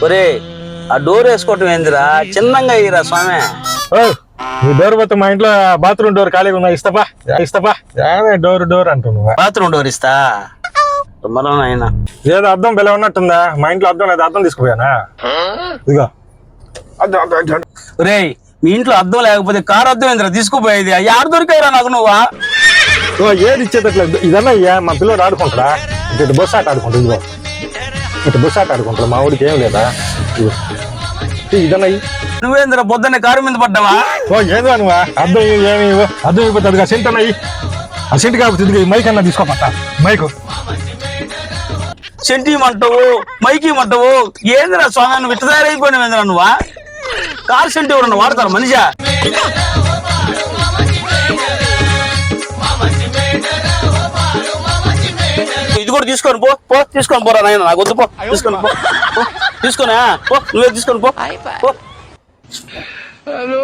ఒరే ఆ డోర్ వేసుకోవటం ఏందిరా, చిన్నంగా అయ్యిరా స్వామి. నీ డోర్ పోతే మా ఇంట్లో బాత్రూమ్ డోర్ ఖాళీగా ఉన్నా ఇస్తాపా డోర్ అంటున్నావా? బాత్రూమ్ డోర్ ఇస్తా మనం అయినా. ఏదో అద్దం బెల ఉన్నట్టుందా? మా ఇంట్లో అద్దం లేదు, అద్దం తీసుకుపోయానా? ఇదిగో ఒరే మీ ఇంట్లో అద్దం లేకపోతే కారు అద్దం ఏందిరా తీసుకుపోయేది? యాడ దొరికావురా నాకు నువ్వా? ఏది ఇచ్చేటట్లేదు. ఇదన్నా అయ్యా మా పిల్లడు ఆడుకుంటారా? ఇటు బస్సు ఆట ఆడుకుంటా. ఇదిగో ఇటు బస్సు ఆట ఆడుకుంటారు. మా ఊడికి ఏం లేదా? ఇదన్నా నువ్వేంద్ర పొద్దున్నే కారు మీద పడ్డావా? ఏదో నువ్వా అద్దం ఏమి అద్దం అయిపోతుంది. అది సెంట్ అన్నయ్యి ఆ సెంట్ కాబట్టి మైక్ అన్నా తీసుకోపత్తా. మైకు సెంటి మంటవు మైకి మంటవు ఏందిరా స్వామి? నువ్వు విట్టదారైపోయినవేంద్రా నువ్వా? కారు సెంటి ఎవరన్నా వాడతారు మనిషా? ఇది కూడా తీసుకొని పో తీసుకొని పోరా నాయన, నాకు వద్దు. పో తీసుకొని తీసుకొని పో, నువ్వే తీసుకొని పో. హలో